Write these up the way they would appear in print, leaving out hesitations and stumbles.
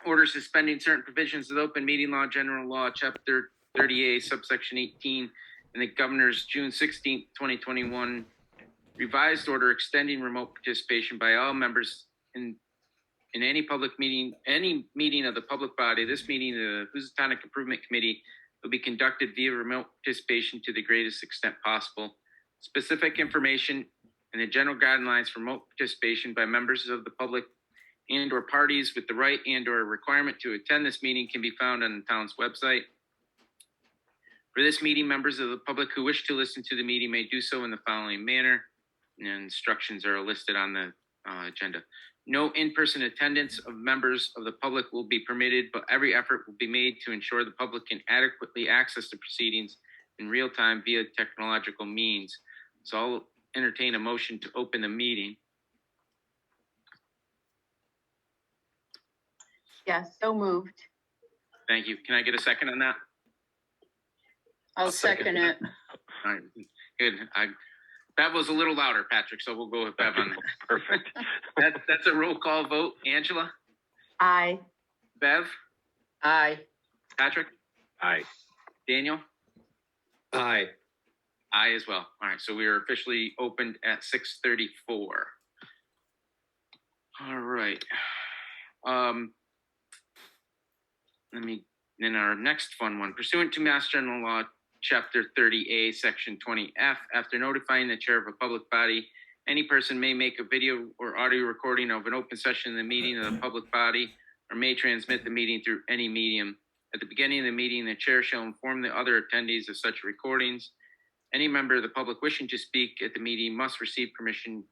order suspending certain provisions of the Open Meeting Law, General Law, Chapter 30A, subsection 18, and the Governor's June 16th, 2021 revised order extending remote participation by all members in any public meeting, any meeting of the public body. This meeting, the Housatonic Improvement Committee, will be conducted via remote participation to the greatest extent possible. Specific information and the general guidelines for remote participation by members of the public and or parties with the right and or requirement to attend this meeting can be found on the town's website. For this meeting, members of the public who wish to listen to the meeting may do so in the following manner, and instructions are listed on the agenda. No in-person attendance of members of the public will be permitted, but every effort will be made to ensure the public can adequately access the proceedings in real time via technological means. So I'll entertain a motion to open the meeting. Yes, so moved. Thank you. Can I get a second on that? I'll second it. All right, good. Bev was a little louder, Patrick, so we'll go with Bev on that. Perfect. That's a roll call vote. Angela? Aye. Bev? Aye. Patrick? Aye. Daniel? Aye. Aye as well. All right, so we are officially opened at 6:34. All right. Then our next fun one. Pursuant to Mass General Law, Chapter 30A, Section 20F, after notifying the chair of a public body, any person may make a video or audio recording of an open session in the meeting of the public body or may transmit the meeting through any medium. At the beginning of the meeting, the chair shall inform the other attendees of such recordings. Any member of the public wishing to speak at the meeting must receive permission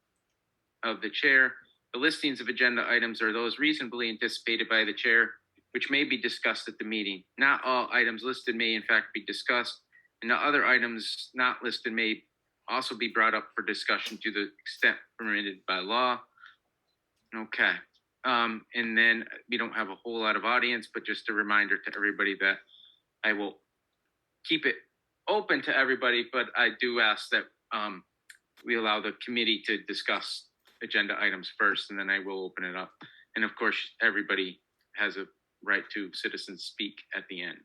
of the chair. The listings of agenda items are those reasonably anticipated by the chair, which may be discussed at the meeting. Not all items listed may in fact be discussed, and the other items not listed may also be brought up for discussion to the extent permitted by law. Okay. And then we don't have a whole lot of audience, but just a reminder to everybody that I will keep it open to everybody, but I do ask that we allow the committee to discuss agenda items first, and then I will open it up. And of course, everybody has a right to citizen speak at the end.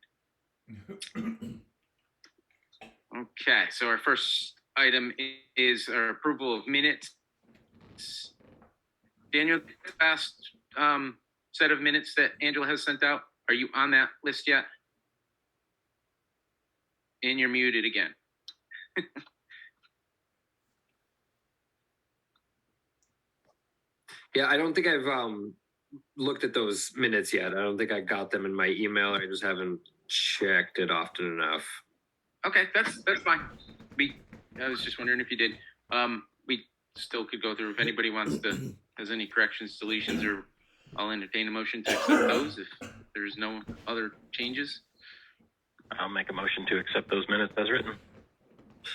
Okay, so our first item is our approval of minutes. Daniel, last set of minutes that Angela has sent out, are you on that list yet? And you're muted again. Yeah, I don't think I've looked at those minutes yet. I don't think I got them in my email. I just haven't checked it often enough. Okay, that's fine. I was just wondering if you did. We still could go through if anybody wants to, has any corrections, deletions, or I'll entertain a motion to accept those if there's no other changes. I'll make a motion to accept those minutes as written.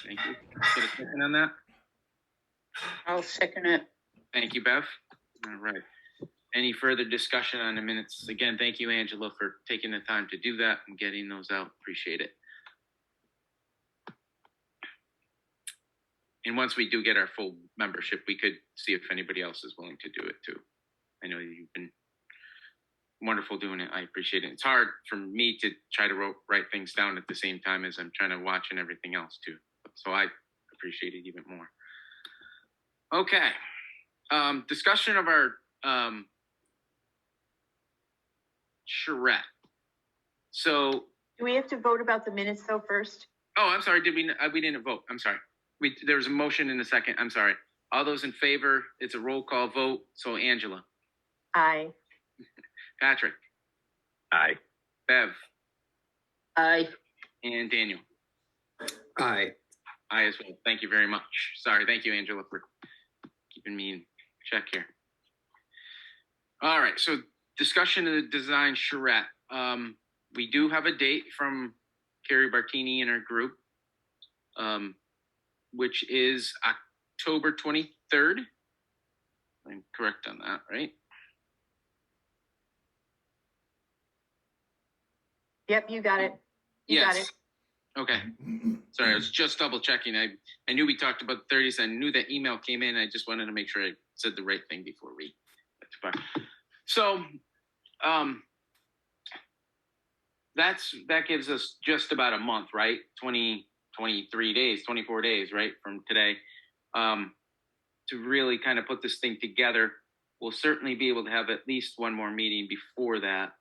Thank you. Get a second on that? I'll second it. Thank you, Bev. All right. Any further discussion on the minutes? Again, thank you, Angela, for taking the time to do that and getting those out. Appreciate it. And once we do get our full membership, we could see if anybody else is willing to do it too. I know you've been wonderful doing it. I appreciate it. It's hard for me to try to write things down at the same time as I'm trying to watch and everything else too. So I appreciate it even more. Okay. Discussion of our charrette. So. Do we have to vote about the minutes though first? Oh, I'm sorry. We didn't vote. I'm sorry. There was a motion in a second. I'm sorry. All those in favor, it's a roll call vote. So Angela. Aye. Patrick. Aye. Bev. Aye. And Daniel. Aye. Aye as well. Thank you very much. Sorry. Thank you, Angela, for keeping me in check here. All right. So discussion of the design charrette. We do have a date from Carrie Bartini and her group, which is October 23rd. I'm correct on that, right? Yep, you got it. You got it. Okay. Sorry, I was just double checking. I knew we talked about the 30s. I knew that email came in. I just wanted to make sure I said the right thing before we got too far. So, that gives us just about a month, right? 23 days, 24 days, right, from today, to really kind of put this thing together. We'll certainly be able to have at least one more meeting before that.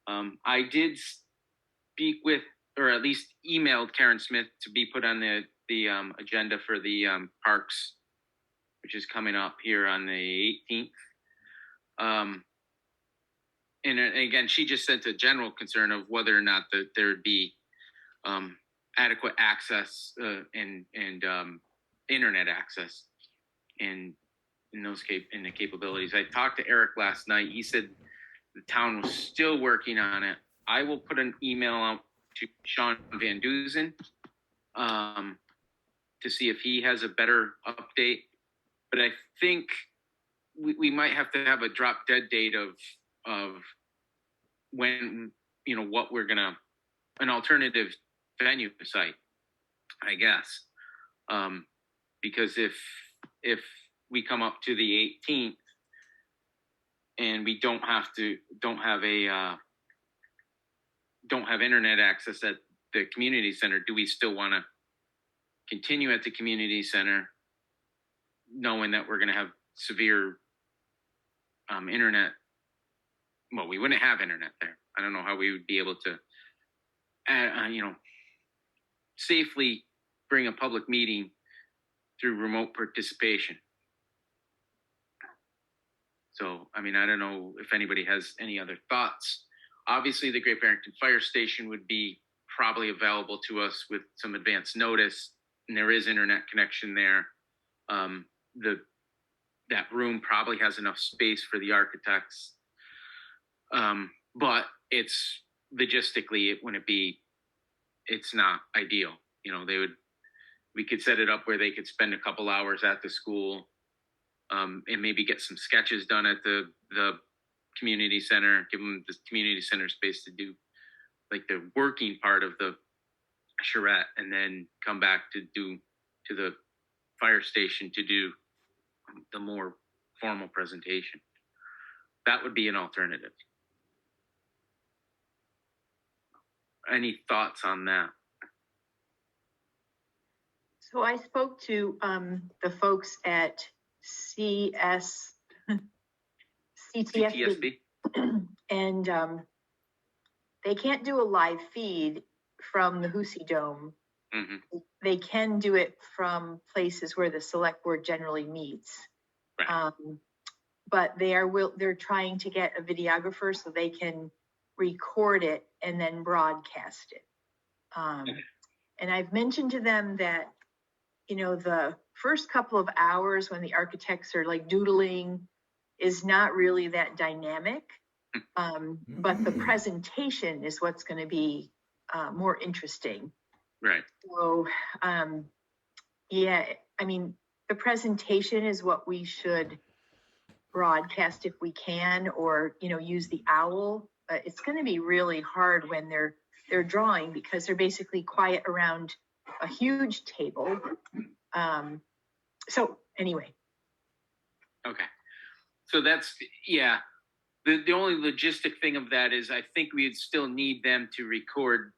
I did speak with, or at least emailed Karen Smith to be put on the agenda for the parks, which is coming up here on the 18th. And again, she just sent a general concern of whether or not there would be adequate access and internet access in the capabilities. I talked to Eric last night. He said the town was still working on it. I will put an email out to Sean Van Duzen to see if he has a better update. But I think we might have to have a drop dead date of when, what we're gonna, an alternative venue site, I guess. Because if we come up to the 18th and we don't have internet access at the community center, do we still want to continue at the community center, knowing that we're going to have severe internet? Well, we wouldn't have internet there. I don't know how we would be able to, safely bring a public meeting through remote participation. So, I don't know if anybody has any other thoughts. Obviously, the Great Barrington Fire Station would be probably available to us with some advance notice, and there is internet connection there. That room probably has enough space for the architects, but it's logistically, it's not ideal. We could set it up where they could spend a couple hours at the school, and maybe get some sketches done at the community center, give them the community center space to do like the working part of the charrette, and then come back to the fire station to do the more formal presentation. That would be an alternative. Any thoughts on that? So I spoke to the folks at CTSB, and they can't do a live feed from the Hoosey Dome. Mm-hmm. They can do it from places where the select board generally meets. Right. But they're trying to get a videographer so they can record it and then broadcast it. And I've mentioned to them that, the first couple of hours when the architects are like doodling is not really that dynamic. But the presentation is what's going to be more interesting. Right. So, the presentation is what we should broadcast if we can, or, use the owl. It's going to be really hard when they're drawing, because they're basically quiet around a huge table. So anyway. Okay. So that's, yeah. The only logistic thing of that is I think we'd still need them to record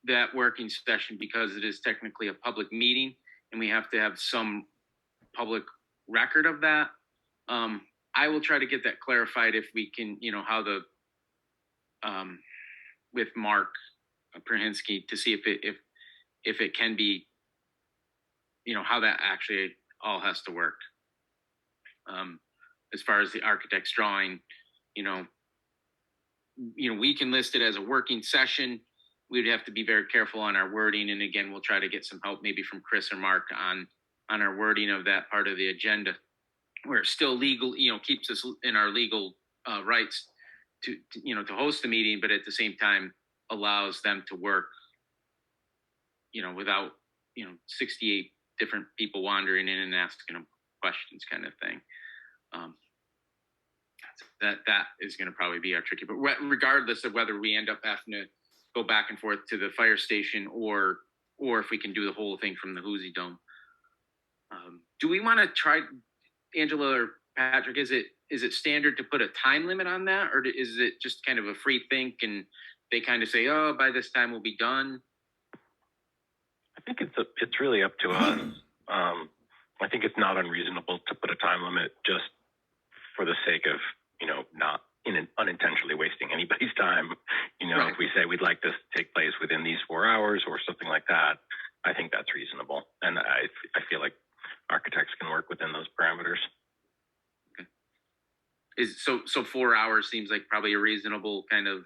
that working session, because it is technically a public meeting and we have to have some public record of that. I will try to get that clarified if we can, how with Mark Prahinsky, to see if it can be, how that actually all has to work. As far as the architect's drawing, we can list it as a working session. We'd have to be very careful on our wording. And again, we'll try to get some help maybe from Chris or Mark on our wording of that part of the agenda, where it's still legal, keeps us in our legal rights to host the meeting, but at the same time allows them to work, without, 68 different people wandering in and asking them questions, kind of thing. That is going to probably be our tricky, but regardless of whether we end up having to go back and forth to the fire station or if we can do the whole thing from the Hoosey Dome. Do we want to try, Angela or Patrick, is it standard to put a time limit on that, or is it just kind of a free think and they kind of say, oh, by this time we'll be done? I think it's really up to us. I think it's not unreasonable to put a time limit just for the sake of, not unintentionally wasting anybody's time. Right. If we say we'd like this to take place within these 4 hours or something like that, I think that's reasonable. And I feel like architects can work within those parameters. So 4 hours seems like probably a reasonable kind of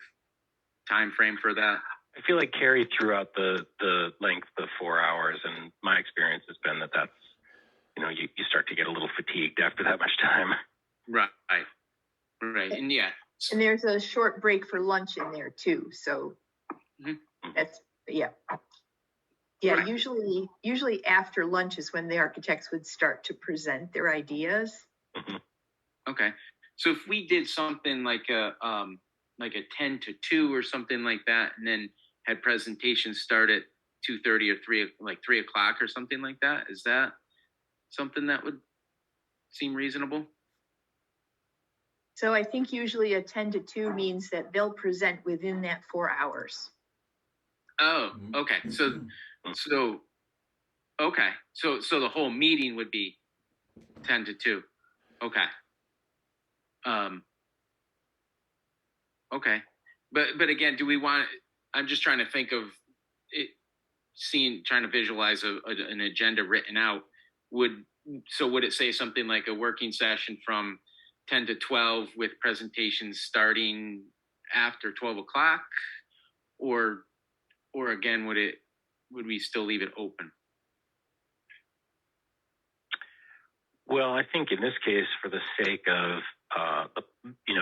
time frame for that. I feel like Carrie threw out the length of 4 hours, and my experience has been that's, you start to get a little fatigued after that much time. Right. And yeah. And there's a short break for lunch in there too, so Mhm. that's, yeah. Yeah, Right. usually after lunch is when the architects would start to present their ideas. Mhm. Okay. So if we did something like a 10 to 2 or something like that, and then had presentations start at 2:30 or 3 o'clock or something like that, is that something that would seem reasonable? So I think usually a 10 to 2 means that they'll present within that 4 hours. Oh, okay. So okay. So the whole meeting would be 10 to 2. Okay. Okay. But again, do we want, I'm just trying to think of it, trying to visualize an agenda written out. Would it say something like a working session from 10 to 12 with presentations starting after 12 o'clock? Or again, would we still leave it open? Well, I think in this case, for the sake of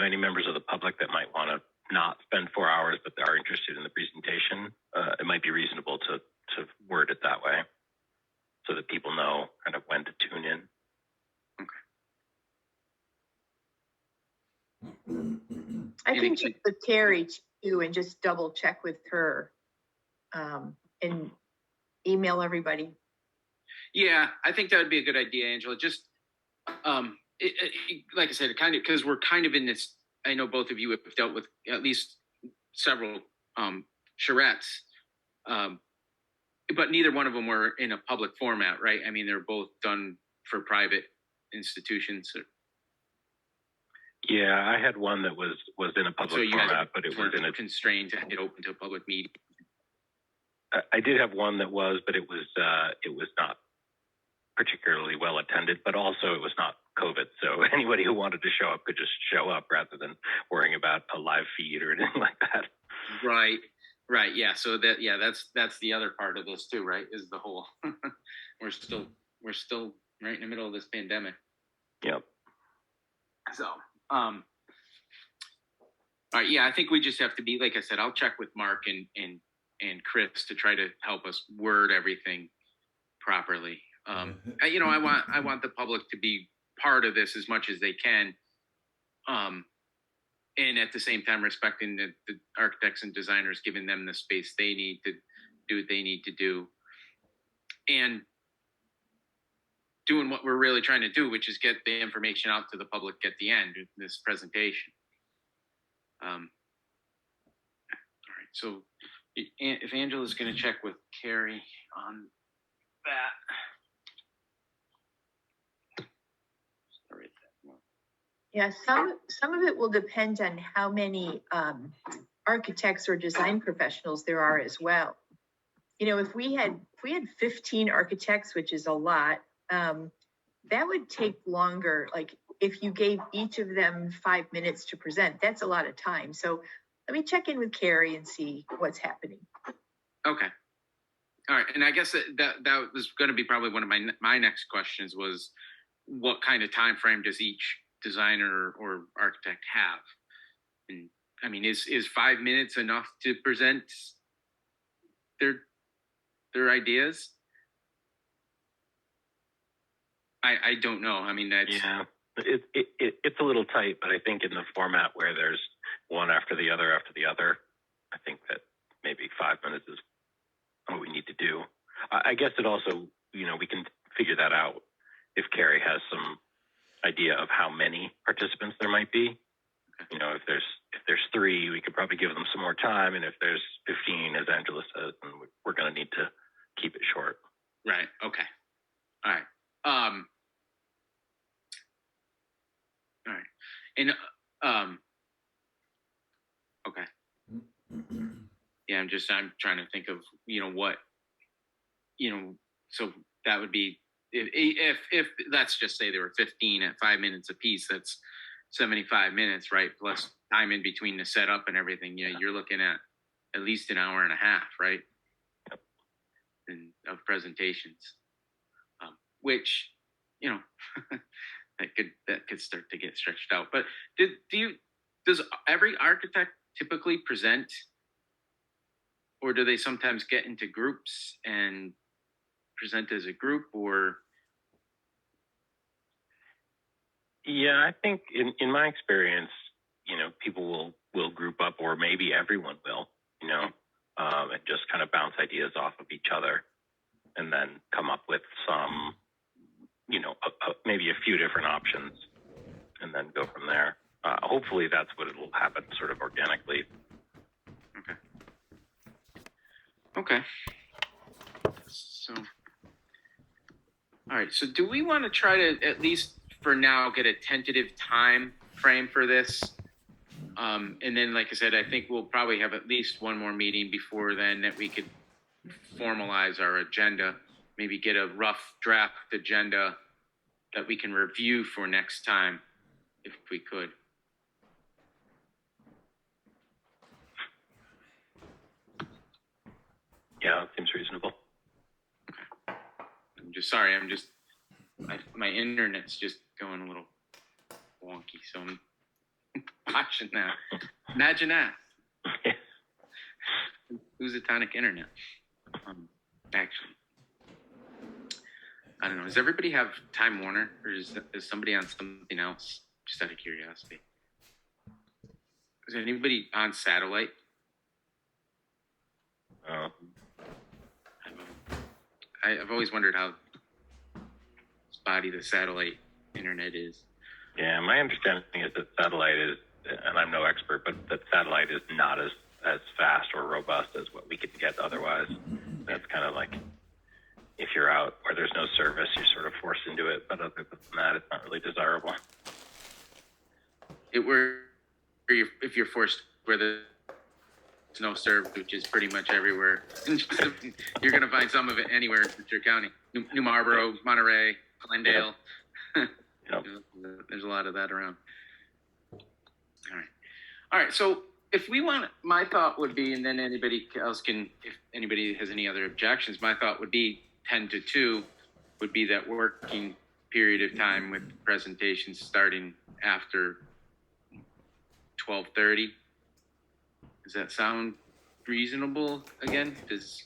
any members of the public that might want to not spend 4 hours but they are interested in the presentation, it might be reasonable to word it that way, so that people know kind of when to tune in. I can check with Carrie too and just double check with her, and email everybody. Yeah, I think that would be a good idea, Angela. Just like I said, because we're kind of in this. I know both of you have dealt with at least several charrettes, but neither one of them were in a public format, right? I mean, they're both done for private institutions. Yeah, I had one that was in a So public you guys format, but it was in a. constrained to get open to a public meeting. I did have one that was, but it was not particularly well attended, but also it was not COVID. So anybody who wanted to show up could just show up rather than worrying about a live feed or anything like that. Right. Yeah. So that's the other part of this too, right? Is the whole we're still right in the middle of this pandemic. Yep. So all right, yeah, I think we just have to be, like I said, I'll check with Mark and Chris to try to help us word everything properly. I want the public to be part of this as much as they can, and at the same time respecting the architects and designers, giving them the space they need to do what they need to do, and doing what we're really trying to do, which is get the information out to the public at the end of this presentation. All right, so if Angela's going to check with Carrie on that. Yeah, some of it will depend on how many architects or design professionals there are as well. If we had 15 architects, which is a lot, that would take longer. Like if you gave each of them 5 minutes to present, that's a lot of time. So let me check in with Carrie and see what's happening. Okay. All right. And I guess that was going to be probably one of my next questions was, what kind of time frame does each designer or architect have? And I mean, is 5 minutes enough to present their ideas? I don't know. I mean, that's it's a little tight, but I think in the format where there's one after the other, I think that maybe 5 minutes is what we need to do. I guess it also, we can figure that out if Carrie has some idea of how many participants there might be. If there's there's 3, we could probably give them some more time. And if there's 15, as Angela says, then we're going to need to keep it short. Right. Okay. All right. All right. And okay. Yeah, I'm trying to think of, what, so that would be if let's just say there were 15 at 5 minutes apiece, that's 75 minutes, right? Plus time in between the setup and everything. Yeah, you're looking at least an hour and a half, right? Yep. And of presentations, which, that could start to get stretched out. But does every architect typically present, or do they sometimes get into groups and present as a group? Or Yeah, I think in my experience, people will group up, or maybe everyone will, and just kind of bounce ideas off of each other, and then come up with some, maybe a few different options, and then go from there. Hopefully, that's what it'll happen, sort of organically. Okay. So, all right. So, do we want to try to, at least for now, get a tentative time frame for this? And then, like I said, I think we'll probably have at least one more meeting before then that we could formalize our agenda, maybe get a rough draft agenda that we can review for next time, if we could. Yeah, that seems reasonable. I'm just sorry. My internet's just going a little wonky, so I'm watching that. Imagine that. Housatonic internet. Actually, I don't know. Does everybody have Time Warner, or is somebody on something else? Just out of curiosity. Is anybody on satellite? I've always wondered how spotty the satellite internet is. Yeah, my understanding is that satellite is, and I'm no expert, but that satellite is not as fast or robust as what we could get otherwise. That's kind of like, if you're out where there's no service, you're sort of forced into it. But other than that, it's not really desirable. If you're forced where there's no service, which is pretty much everywhere, you're going to find some of it anywhere in Ventura County. New Marlboro, Monterey, Glendale. Yep. There's a lot of that around. All right. So if we want, my thought would be, and then anybody else can, if anybody has any other objections, my thought would be 10 to 2 would be that working period of time with presentations starting after 12:30. Does that sound reasonable again? Seems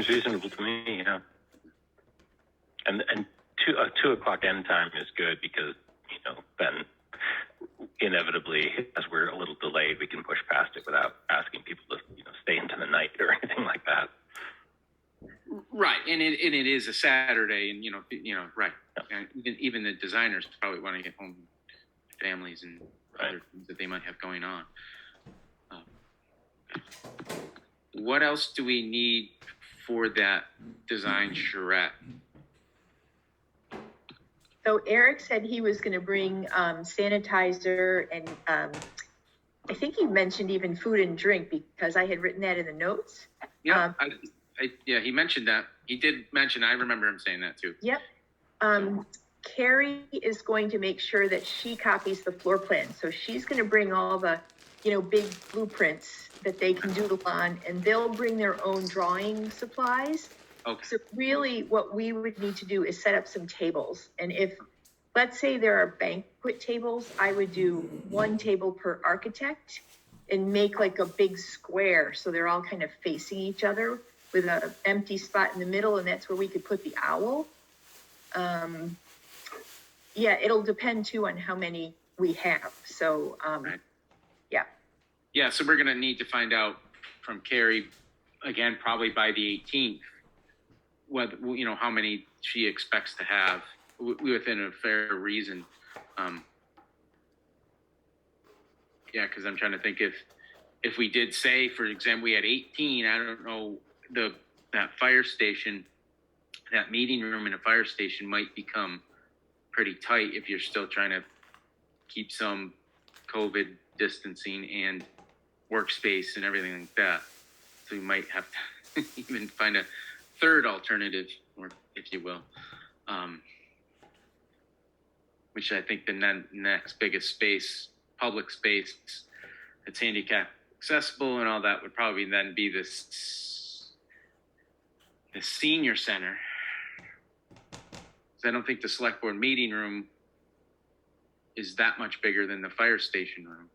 reasonable to me, yeah. And 2 o'clock end time is good because, then inevitably, as we're a little delayed, we can push past it without asking people to, stay into the night or anything like that. Right, and it is a Saturday, and right. And even the designers probably want to get home to families and other things that they might have going on. What else do we need for that design charrette? So Eric said he was going to bring sanitizer and I think he mentioned even food and drink because I had written that in the notes. Yeah, yeah, he mentioned that. He did mention, I remember him saying that too. Yep. Carrie is going to make sure that she copies the floor plan. So she's going to bring all the, big blueprints that they can doodle on, and they'll bring their own drawing supplies. Okay. So really what we would need to do is set up some tables. And if, let's say there are banquet tables, I would do 1 table per architect and make like a big square. So they're all kind of facing each other with an empty spot in the middle. And that's where we could put the owl. Yeah, it'll depend too on how many we have. So, Right. Yeah. Yeah, so we're going to need to find out from Carrie, again, probably by the 18th, whether, how many she expects to have within a fair reason. Yeah, because I'm trying to think if we did say, for example, we had 18, I don't know, that fire station, that meeting room in a fire station might become pretty tight if you're still trying to keep some COVID distancing and workspace and everything like that. So we might have to even find a third alternative, or if you will, which I think the next biggest space, public space that's handicap accessible and all that would probably then be the senior center. 'Cause I don't think the select board meeting room is that much bigger than the fire station room.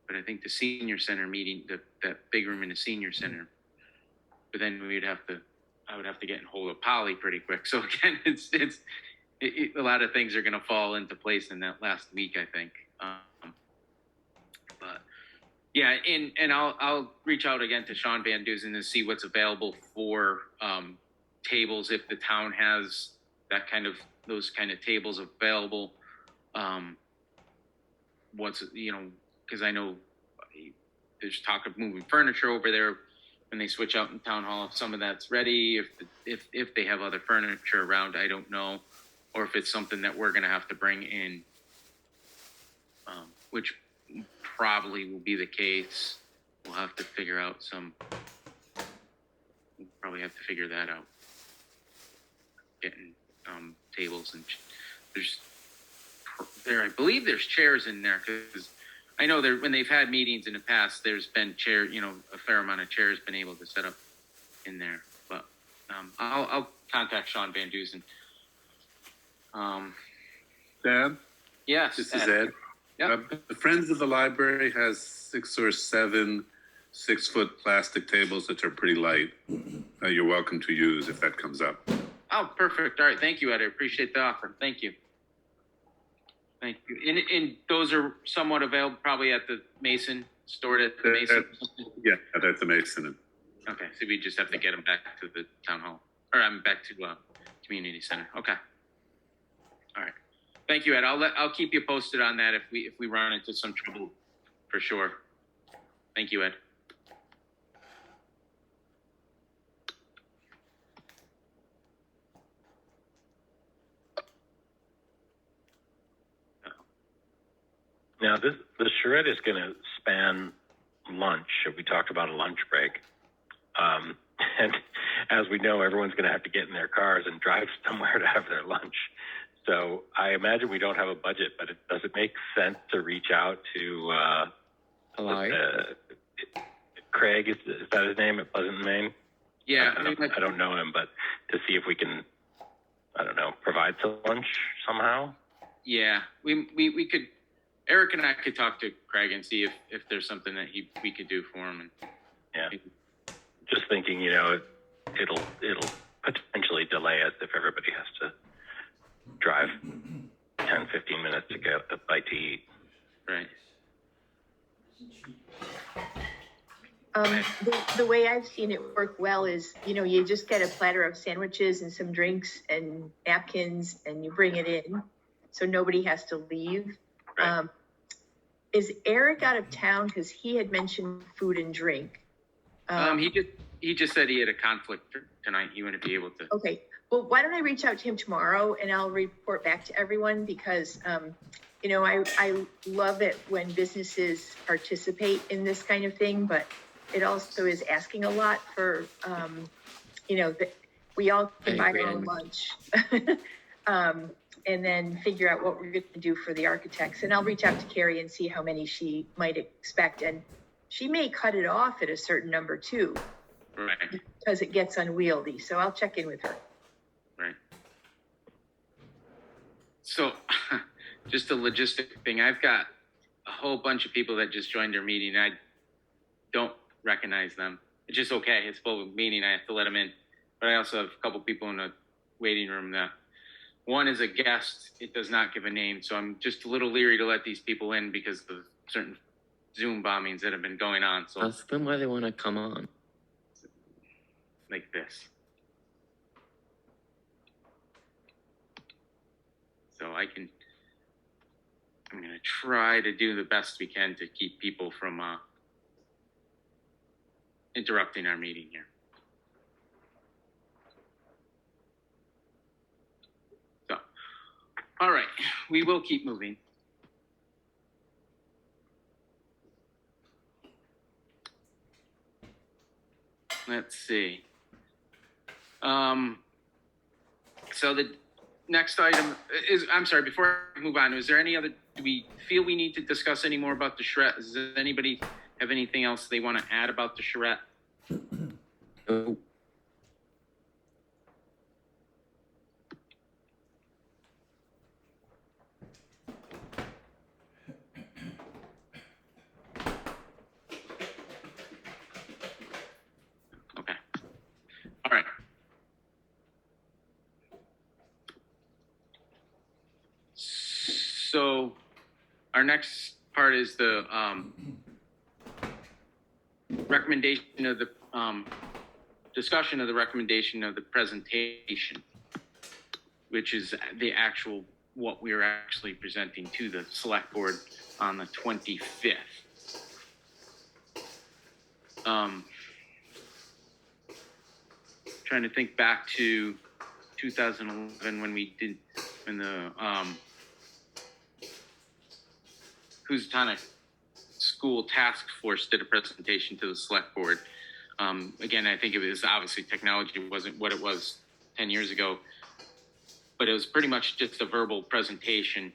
But I think the senior center meeting, that big room in the senior center, but then I would have to get in hold of Polly pretty quick. So again, a lot of things are going to fall into place in that last week, I think. But yeah, and I'll reach out again to Sean Van Duzen to see what's available for tables, if the town has those kind of tables available. Because I know there's talk of moving furniture over there when they switch out in town hall. If some of that's ready, if they have other furniture around, I don't know, or if it's something that we're gonna have to bring in, which probably will be the case. We'll have to figure out we'll probably have to figure that out. Getting tables and I believe there's chairs in there, because I know when they've had meetings in the past, there's been a fair amount of chairs been able to set up in there. But I'll contact Sean Van Duzen. Dan, Yes, this is Ed. Yep. The Friends of the Library has 6 or 7 6-foot plastic tables that are pretty light. You're welcome to use if that comes up. Oh, perfect. All right. Thank you, Ed. I appreciate the offer. Thank you. Thank you. And those are somewhat available probably at the Mason, stored at the Mason. Yeah, at the Mason. Okay. So we just have to get them back to the town hall, or back to community center. Okay. All right. Thank you, Ed. I'll keep you posted on that if we run into some trouble, for sure. Thank you, Ed. Now, the charrette is going to span lunch. We talked about a lunch break. And as we know, everyone's going to have to get in their cars and drive somewhere to have their lunch. So I imagine we don't have a budget, but does it make sense to reach out to Craig? Is that his name at Pleasant, Maine? Yeah. I don't know him, but to see if we can, provide some lunch somehow. Yeah, we could. Eric and I could talk to Craig and see if there's something that we could do for him. Yeah, just thinking, it'll potentially delay us if everybody has to drive 10, 15 minutes to get a bite to eat. Right. The way I've seen it work well is, you just get a platter of sandwiches and some drinks and napkins, and you bring it in, so nobody has to leave. Right. Is Eric out of town? Because he had mentioned food and drink. He just said he had a conflict tonight. He wouldn't be able to. Okay. Well, why don't I reach out to him tomorrow and I'll report back to everyone, because, I love it when businesses participate in this kind of thing, but it also is asking a lot for, we all can buy our own lunch. And then figure out what we're going to do for the architects. And I'll reach out to Carrie and see how many she might expect. And she may cut it off at a certain number too, Right. because it gets unwieldy. So I'll check in with her. Right. So just a logistic thing. I've got a whole bunch of people that just joined their meeting. I don't recognize them. It's just okay. It's a public meeting. I have to let them in. But I also have a couple people in the waiting room that one is a guest. It does not give a name. So I'm just a little leery to let these people in because of certain Zoom bombings that have been going on. So Ask them why they want to come on. like this. So I I'm going to try to do the best we can to keep people from interrupting our meeting here. So, all right, we will keep moving. Let's see. So the next item is, I'm sorry, before I move on, is there any other, do we feel we need to discuss any more about the charrette? Does anybody have anything else they want to add about the charrette? Oh, Okay. All right. So our next part is the recommendation of the discussion of the recommendation of the presentation, which is the actual what we are actually presenting to the select board on the 25th. Trying to think back to 2011 when the Housatonic School Task Force did a presentation to the select board. Again, I think it was obviously technology wasn't what it was 10 years ago, but it was pretty much just a verbal presentation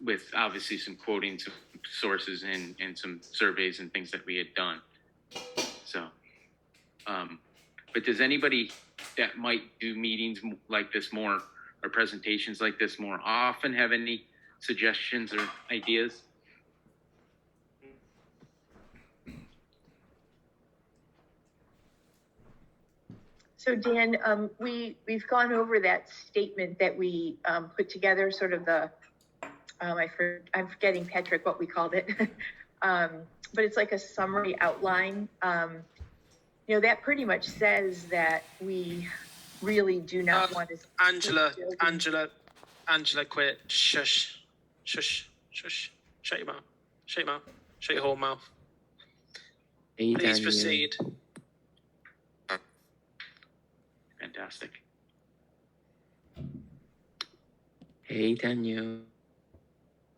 with obviously some quoting, some sources and some surveys and things that we had done. So, but does anybody that might do meetings like this more or presentations like this more often have any suggestions or ideas? So Dan, we've gone over that statement that we put together, sort of the, I'm forgetting, Patrick, what we called it. But it's like a summary outline. You know, that pretty much says that we really do not want to. Angela, quit. Shush. Shut your mouth. Shut your mouth. Shut your whole mouth. Hey, Please Daniel. proceed. Fantastic. Hey, Daniel.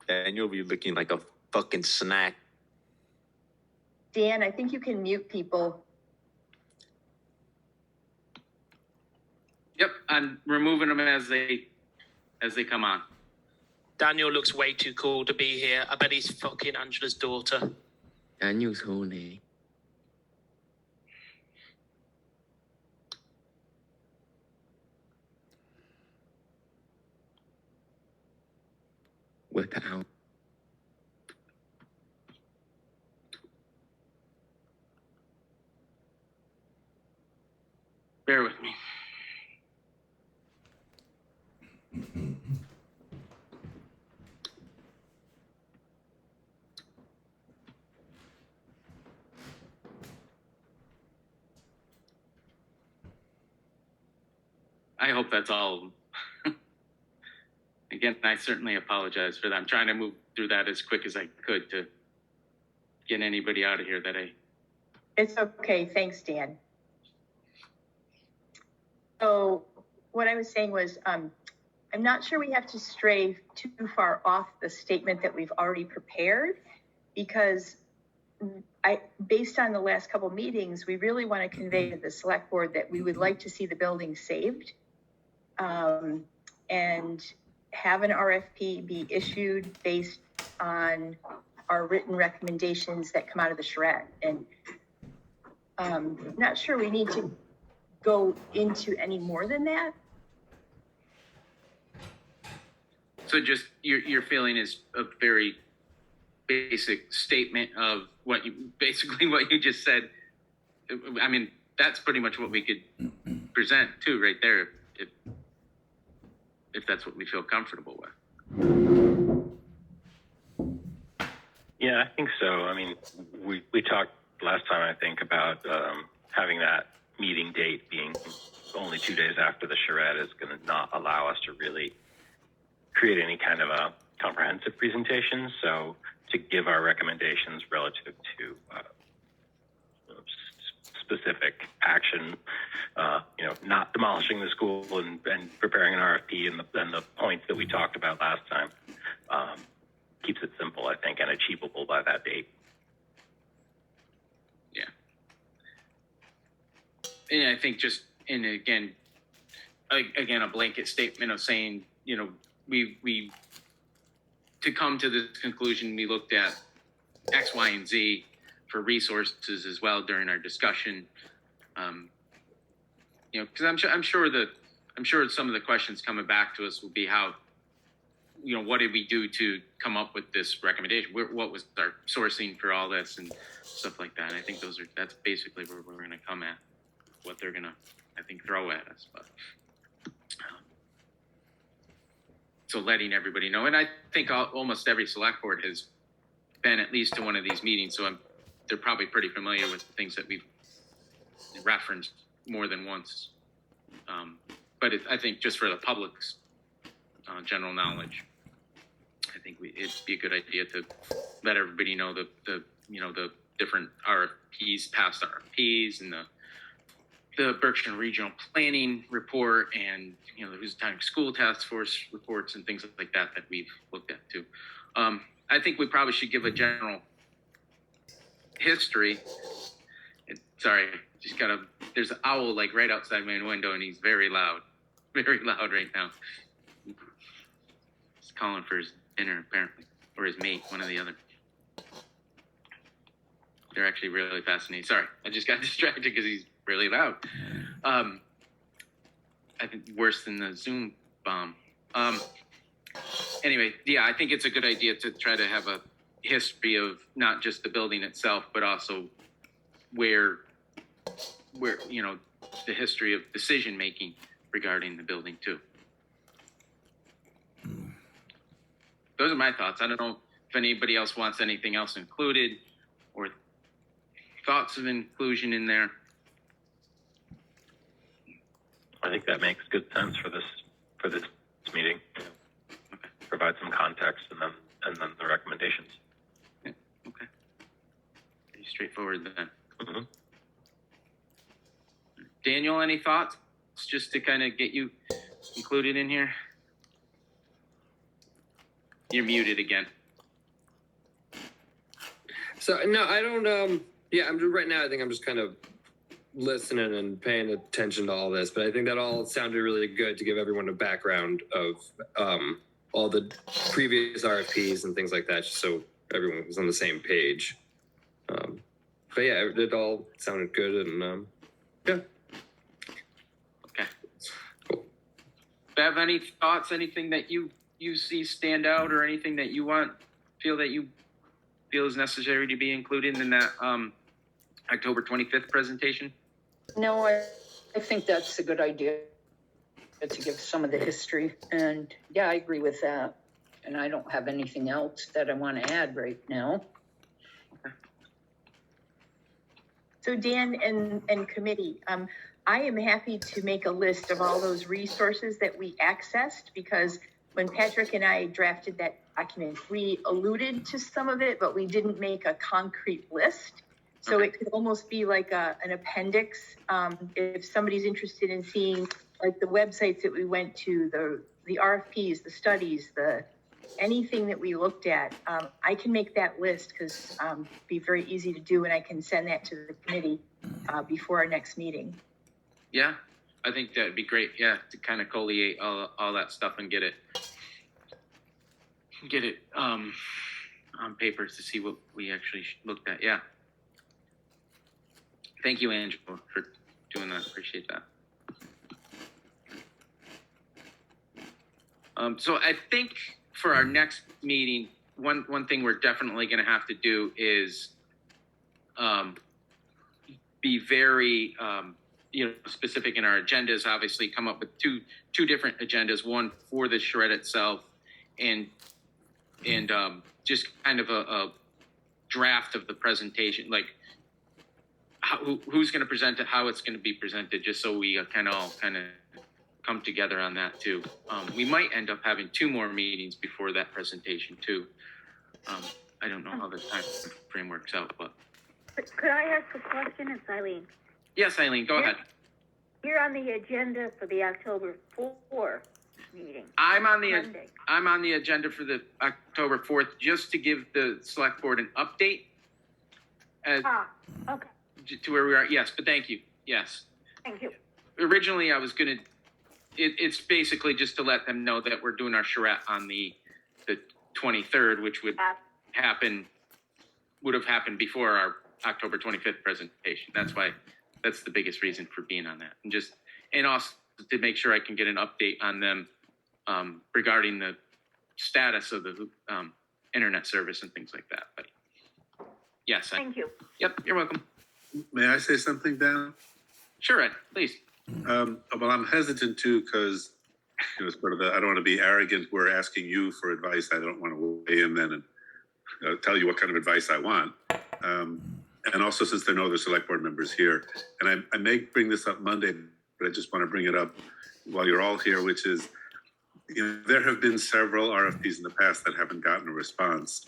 Daniel be looking like a fucking snack. Dan, I think you can mute people. Yep, I'm removing them as they come on. Daniel looks way too cool to be here. I bet he's fucking Angela's daughter. Daniel's horny. Whip it out. Bear with me. I hope that's all. Again, I certainly apologize for that. I'm trying to move through that as quick as I could to get anybody out of here that I. It's okay. Thanks, Dan. So what I was saying was, I'm not sure we have to stray too far off the statement that we've already prepared, because based on the last couple of meetings, we really want to convey to the select board that we would like to see the building saved, and have an RFP be issued based on our written recommendations that come out of the charrette. And not sure we need to go into any more than that. So just your feeling is a very basic statement of what you just said. I mean, that's pretty much what we could present too, right there, if that's what we feel comfortable with. Yeah, I think so. I mean, we talked last time, I think, about having that meeting date being only 2 days after the charrette is going to not allow us to really create any kind of a comprehensive presentation. So to give our recommendations relative to specific action, not demolishing the school and preparing an RFP and the points that we talked about last time, keeps it simple, I think, and achievable by that date. Yeah. And I think just, and again, a blanket statement of saying, we to come to this conclusion, we looked at X, Y, and Z for resources as well during our discussion. Because I'm sure some of the questions coming back to us will be how, what did we do to come up with this recommendation? What was our sourcing for all this and stuff like that? And I think that's basically where we're going to come at, what they're going to, I think, throw at us. But so letting everybody know, and I think almost every select board has been at least to one of these meetings, so they're probably pretty familiar with the things that we've referenced more than once. But I think just for the public's general knowledge, I think it'd be a good idea to let everybody know the different RFPs, past RFPs, and the Berkshire Regional Planning report, and the Housatonic School Task Force reports and things like that we've looked at too. I think we probably should give a general history. Sorry, there's an owl like right outside my window, and he's very loud right now. He's calling for his dinner apparently, or his mate, one or the other. They're actually really fascinating. Sorry, I just got distracted because he's really loud. I think worse than the Zoom bomb. Anyway, yeah, I think it's a good idea to try to have a history of not just the building itself, but also where the history of decision making regarding the building too. Those are my thoughts. I don't know if anybody else wants anything else included or thoughts of inclusion in there. I think that makes good sense for this meeting. Okay. Provide some context and then the recommendations. Yeah. Okay. Pretty straightforward then. Mm-hmm. Daniel, any thoughts? Just to kind of get you included in here. You're muted again. So no, I don't. Yeah, right now. I think I'm just kind of listening and paying attention to all this. But I think that all sounded really good to give everyone a background of all the previous RFPs and things like that, just so everyone was on the same page. But yeah, it all sounded good, and yeah. Okay. Cool. Bev, any thoughts? Anything that you see stand out, or anything that you feel is necessary to be included in that October 25th presentation? No, I think that's a good idea to give some of the history. And yeah, I agree with that. And I don't have anything else that I want to add right now. So Dan and committee, I am happy to make a list of all those resources that we accessed, because when Patrick and I drafted that document, we alluded to some of it, but we didn't make a concrete list. So Okay. It could almost be like an appendix. If somebody's interested in seeing like the websites that we went to, the RFPs, the studies, anything that we looked at, I can make that list, because be very easy to do, and I can send that to the committee before our next meeting. Yeah, I think that'd be great. Yeah, to kind of collate all that stuff and get it on paper to see what we actually looked at. Yeah. Thank you, Angela, for doing that. Appreciate that. So I think for our next meeting, one thing we're definitely going to have to do is be very specific in our agendas. Obviously, come up with two different agendas: one for the shred itself, and just kind of a draft of the presentation, like who's going to present it, how it's going to be presented, just so we can all kind of come together on that too. We might end up having 2 more meetings before that presentation too. I don't know how the time frame works out, but Could I ask a question? It's Eileen. yes, Eileen, go ahead. You're on the agenda for the October 4th meeting. I'm on Monday. the agenda for the October 4th, just to give the select board an update as Okay, to where we are. Yes, but thank you. Yes. thank you. Originally, I was gonna, it's basically just to let them know that we're doing our charrette on the 23rd, which would have happened before our October 25th presentation. That's the biggest reason for being on that. And also to make sure I can get an update on them regarding the status of the internet service and things like that. But yes, Thank you. yep, you're welcome. May I say something, Dan? Sure, Ed, please. Well, I'm hesitant too, because, sort of I don't want to be arrogant. We're asking you for advice. I don't want to weigh in then and tell you what kind of advice I want. And also, since there are no other select board members here, and I may bring this up Monday, but I just want to bring it up while you're all here, which is, there have been several RFPs in the past that haven't gotten a response.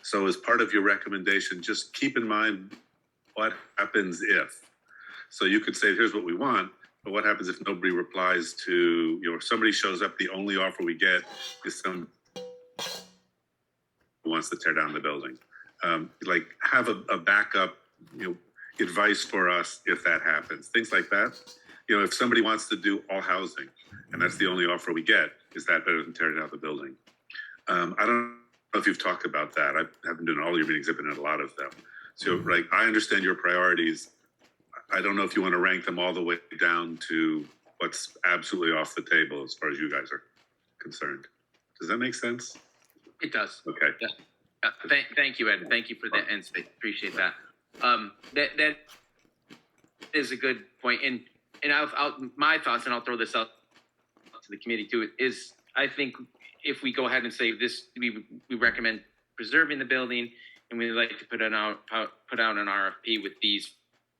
So as part of your recommendation, just keep in mind what happens if. So you could say, here's what we want, but what happens if nobody replies to, if somebody shows up, the only offer we get is some who wants to tear down the building. Like have a backup, advice for us if that happens, things like that. If somebody wants to do all housing and that's the only offer we get, is that better than tearing down the building? I don't know if you've talked about that. I haven't been in all your meetings, I've been in a lot of them. So I understand your priorities. I don't know if you want to rank them all the way down to what's absolutely off the table as far as you guys are concerned. Does that make sense? It does. Okay. Thank you, Ed. Thank you for the insight. Appreciate that. That is a good point. And my thoughts, and I'll throw this out to the committee too, is I think if we go ahead and say this, we recommend preserving the building, and we'd like to put out an RFP with these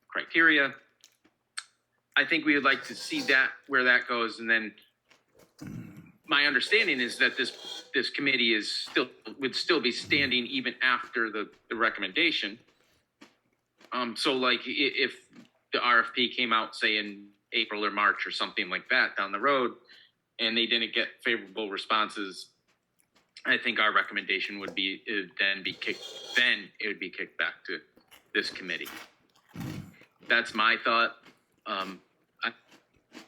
criteria. I think we would like to see that where that goes, and then my understanding is that this committee would still be standing even after the recommendation. So like if the RFP came out, say in April or March or something like that down the road, and they didn't get favorable responses, I think our recommendation would be it would be kicked back to this committee. That's my thought. I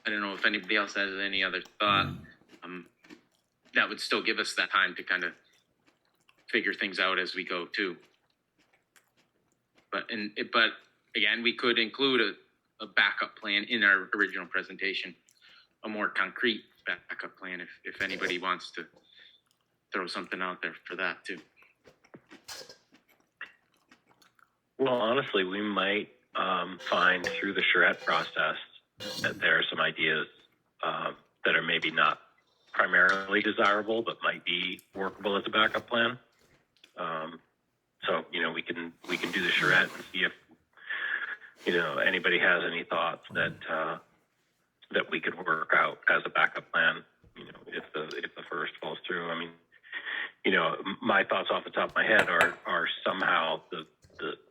don't know if anybody else has any other thought. That would still give us that time to kind of figure things out as we go too. But again, we could include a backup plan in our original presentation, a more concrete backup plan if anybody wants to throw something out there for that too. Well, honestly, we might find through the charrette process that there are some ideas that are maybe not primarily desirable, but might be workable as a backup plan. So we can do the charrette and see if anybody has any thoughts that we could work out as a backup plan. If the first falls through. I mean, my thoughts off the top of my head are somehow the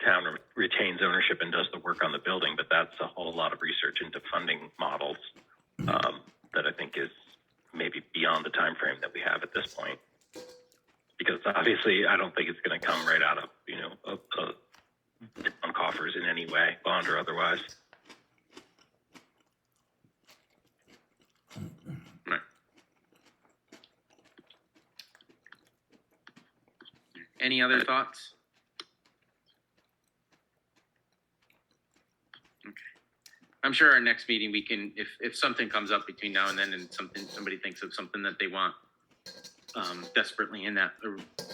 town retains ownership and does the work on the building, but that's a whole lot of research into funding models that I think is maybe beyond the time frame that we have at this point. Because obviously, I don't think it's going to come right out of town coffers in any way, bond or otherwise. Right. Any other thoughts? Okay. I'm sure our next meeting we can, if something comes up between now and then, and somebody thinks of something that they want desperately in that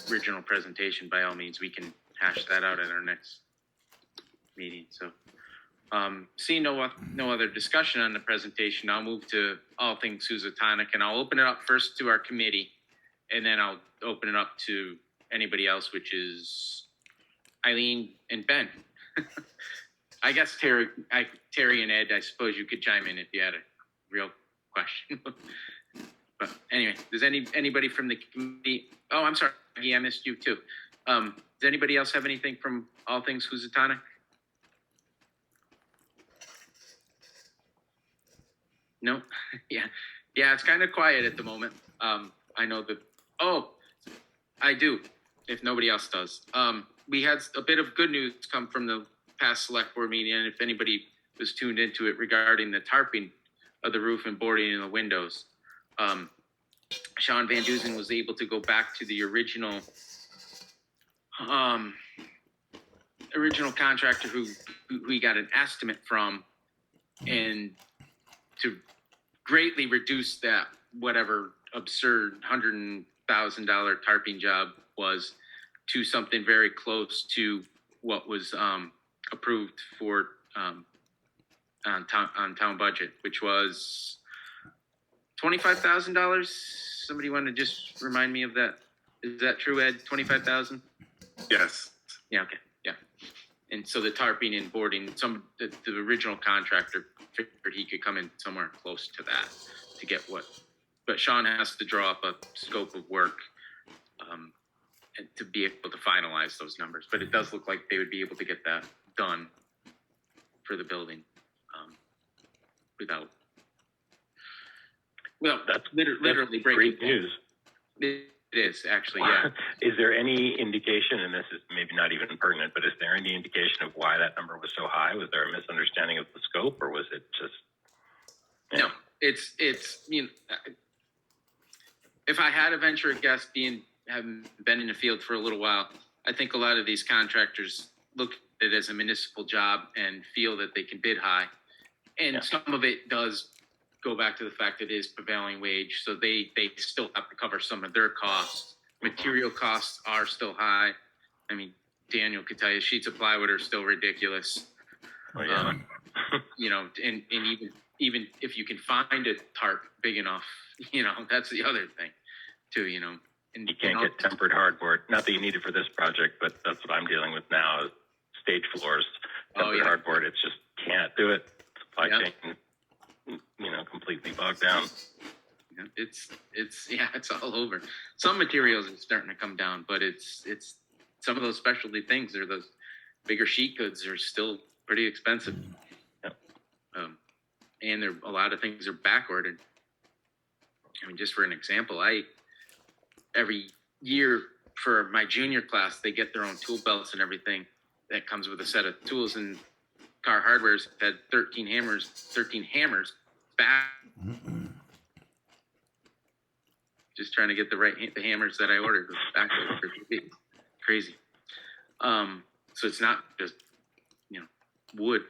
original presentation, by all means, we can hash that out at our next meeting. So, seeing no other discussion on the presentation, I'll move to all things Housatonic, and I'll open it up first to our committee, and then I'll open it up to anybody else, which is Eileen and Ben. I guess Terry and Ed, I suppose you could chime in if you had a real question. But anyway, does anybody from the committee? Oh, I'm sorry, Maggie, I missed you too. Does anybody else have anything from All Things Housatonic? No? Yeah. Yeah, it's kind of quiet at the moment. I know that, oh, I do, if nobody else does. We had a bit of good news come from the past select board meeting, and if anybody was tuned into it regarding the tarping of the roof and boarding in the windows. Sean Van Duzen was able to go back to the original contractor who he got an estimate from, and to greatly reduce that whatever absurd $100,000 tarping job was to something very close to what was approved for on town budget, which was $25,000. Somebody want to just remind me of that? Is that true, Ed? 25,000? Yes. Yeah. Okay. Yeah. And so the tarping and boarding, the original contractor figured he could come in somewhere close to that to get what. But Sean has to draw up a scope of work and to be able to finalize those numbers. But it does look like they would be able to get that done for the building without. Well, That's literally great breaking news. It is actually, yeah. Is there any indication, and this is maybe not even pertinent, but is there any indication of why that number was so high? Was there a misunderstanding of the scope, or was it just? No, it's you know, if I had to venture a guess, having been in the field for a little while, I think a lot of these contractors look at it as a municipal job and feel that they can bid high, and some of it does go back to the fact that it is prevailing wage, so they still have to cover some of their costs. Material costs are still high. I mean, Daniel could tell you sheets of plywood are still ridiculous. Oh, yeah. You know, and even if you can find a tarp big enough, you know, that's the other thing too, you know. And You can't get tempered hardboard. Not that you need it for this project, but that's what I'm dealing with now. Is stage floors, tempered hardboard. It's just can't do it. Supply chain, you know, completely bogged down. Yeah, it's all over. Some materials are starting to come down, but it's some of those specialty things or those bigger sheet goods are still pretty expensive. Yep. And a lot of things are back ordered. I mean, just for an example, every year for my junior class, they get their own tool belts and everything that comes with a set of tools, and Car Hardware's had 13 hammers back. Just trying to get the hammers that I ordered back for crazy. So it's not just, you know, wood.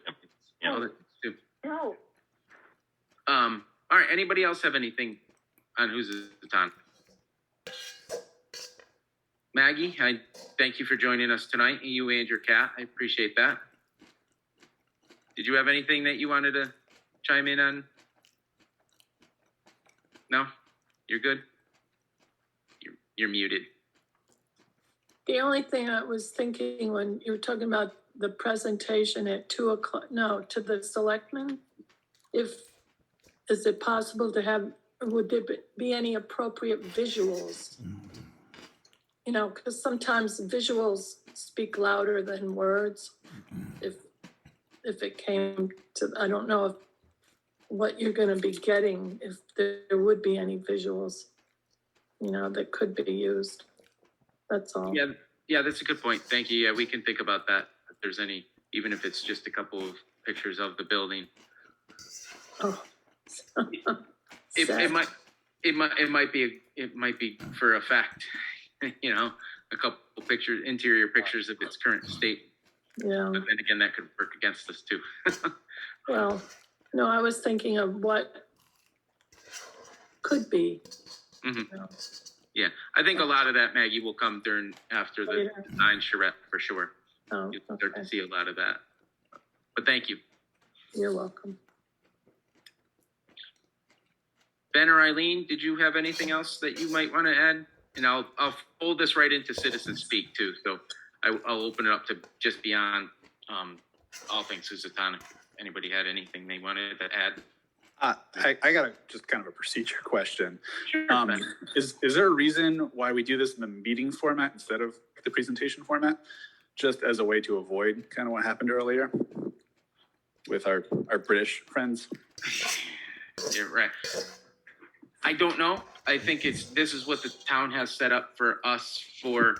You know, other things too. No. All right. Anybody else have anything on Who's the Time? Maggie, I thank you for joining us tonight. You and your cat. I appreciate that. Did you have anything that you wanted to chime in on? No? You're good? You're muted. The only thing I was thinking when you were talking about the presentation at 2:00, to the selectmen, is it possible to have, would there be any appropriate visuals? You know, because sometimes visuals speak louder than words. If it came to, I don't know what you're going to be getting, if there would be any visuals, you know, that could be used. That's all. Yeah, that's a good point. Thank you. Yeah, we can think about that. If there's any, even if it's just a couple of pictures of the building. Oh. It might be for effect. You know, a couple pictures, interior pictures of its current state. Yeah. But then again, that could work against us too. Well, no, I was thinking of what could be. Mm-hmm. You know. Yeah, I think a lot of that, Maggie, will come after the design charrette for sure. Oh, You'll start to see a lot of that. But thank you. You're welcome. Ben or Eileen, did you have anything else that you might want to add? And I'll fold this right into citizen speak too. So I'll open it up to just beyond all things Housatonic. Anybody had anything they wanted to add? I got just kind of a procedure question. Sure. Is there a reason why we do this in the meeting format instead of the presentation format? Just as a way to avoid kind of what happened earlier with our British friends? You're right. I don't know. I think this is what the town has set up for us for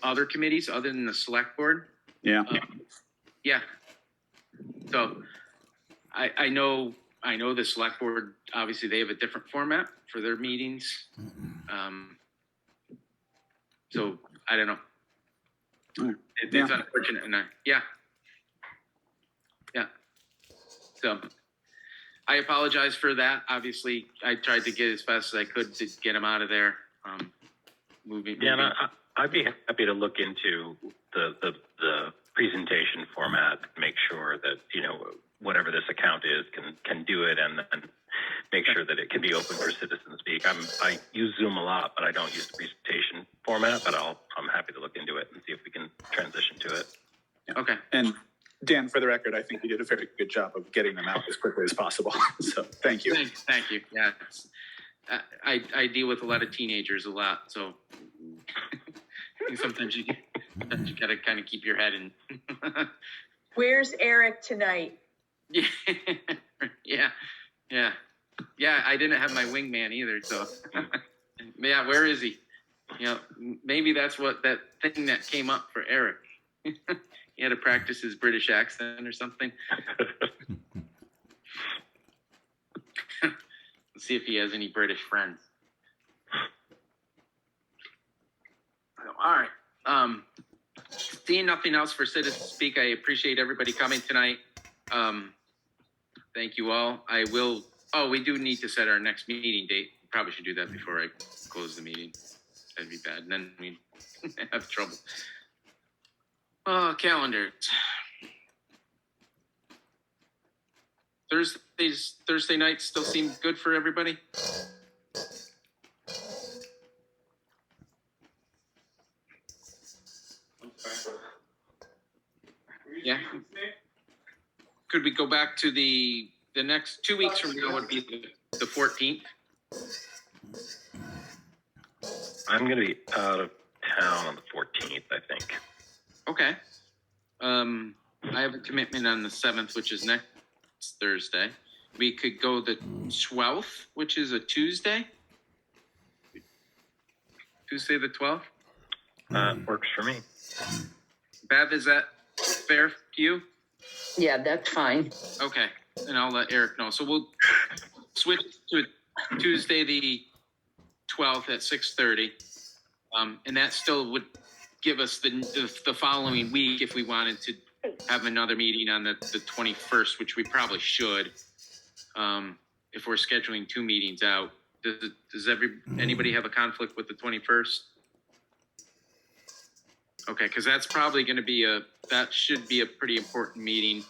other committees other than the select board. Yeah. Yeah. So I know the select board, obviously they have a different format for their meetings. So I don't know. It's unfortunate. And yeah. So I apologize for that. Obviously I tried to get as fast as I could to get them out of there. Moving. Yeah, and I'd be happy to look into the presentation format, make sure that, you know, whatever this account is can do it, and then make sure that it can be open for citizen speak. I use Zoom a lot, but I don't use the presentation format, but I'm happy to look into it and see if we can transition to it. Okay. And Dan, for the record, I think you did a very good job of getting them out as quickly as possible. So thank you. Thank you. Yeah. I deal with a lot of teenagers a lot, so sometimes you gotta kind of keep your head in. Where's Eric tonight? Yeah. I didn't have my wingman either, so yeah. Where is he? You know, maybe that's what that thing that came up for Eric. He had to practice his British accent or something. Let's see if he has any British friends. All right. Seeing nothing else for Citizen Speak, I appreciate everybody coming tonight. Thank you all. We do need to set our next meeting date. Probably should do that before I close the meeting. That'd be bad. And then we have trouble. Calendars. Thursday nights still seem good for everybody? Yeah. Could we go back to the next 2 weeks from now would be the 14th? I'm going to be out of town on the 14th, I think. Okay. I have a commitment on the 7th, which is next Thursday. We could go the 12th, which is a Tuesday. Tuesday the 12th? Works for me. Bev, is that fair to you? Yeah, that's fine. Okay, and I'll let Eric know. So we'll switch to Tuesday the 12th at 6:30. And that still would give us the following week if we wanted to have another meeting on the 21st, which we probably should. If we're scheduling 2 meetings out. Does anybody have a conflict with the 21st? Okay, because that's probably going to be that should be a pretty important meeting,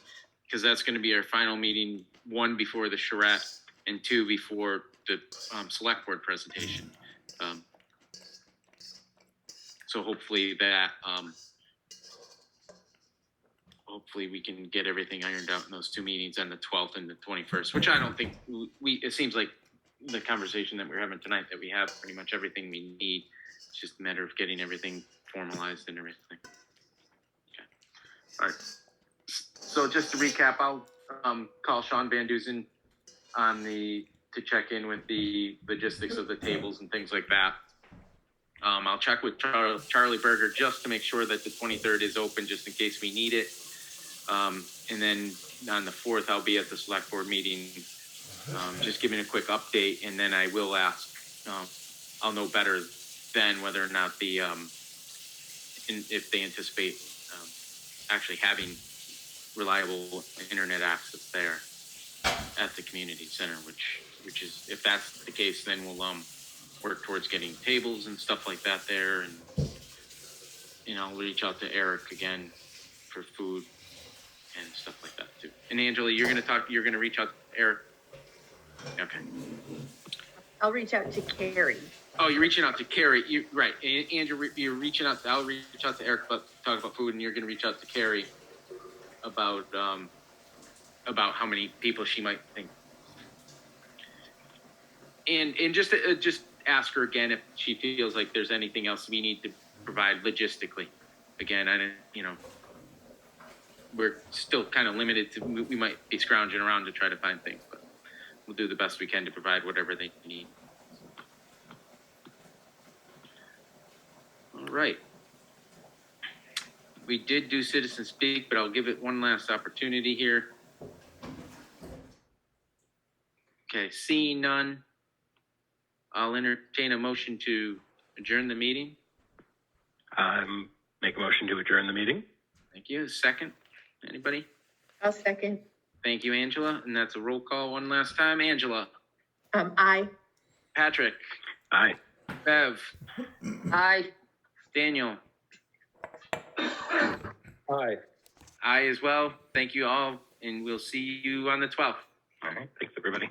because that's going to be our final meeting, 1 before the charrette and 2 before the select board presentation. So hopefully hopefully we can get everything ironed out in those 2 meetings on the 12th and the 21st, which I don't think it seems like the conversation that we're having tonight that we have pretty much everything we need. It's just a matter of getting everything formalized and everything. Okay. All right. So just to recap, I'll call Sean Van Dusen to check in with the logistics of the tables and things like that. I'll check with Charlie Berger just to make sure that the 23rd is open, just in case we need it. And then on the 4th, I'll be at the select board meeting, just giving a quick update, and then I will ask. I'll know better then whether or not if they anticipate actually having reliable internet access there at the community center, which is, if that's the case, then we'll work towards getting tables and stuff like that there, and I'll reach out to Eric again for food and stuff like that too. And Angela, you're gonna reach out to Eric. Okay. I'll reach out to Carrie. Oh, you're reaching out to Carrie. Right. Andrew, you're reaching out. I'll reach out to Eric, but talk about food, and you're going to reach out to Carrie about about how many people she might think. And just ask her again if she feels like there's anything else we need to provide logistically. Again, I didn't, we're still kind of limited to, we might be scrounging around to try to find things, but we'll do the best we can to provide whatever they need. All right. We did do citizen speak, but I'll give it one last opportunity here. Okay, seeing none, I'll entertain a motion to adjourn the meeting. Make a motion to adjourn the meeting. Thank you. Second, anybody? I'll second. Thank you, Angela. And that's a roll call one last time. Angela, Aye. Patrick, Aye. Bev, Aye. Daniel, Hi. I as well. Thank you all, and we'll see you on the 12th. All right. Thanks, everybody.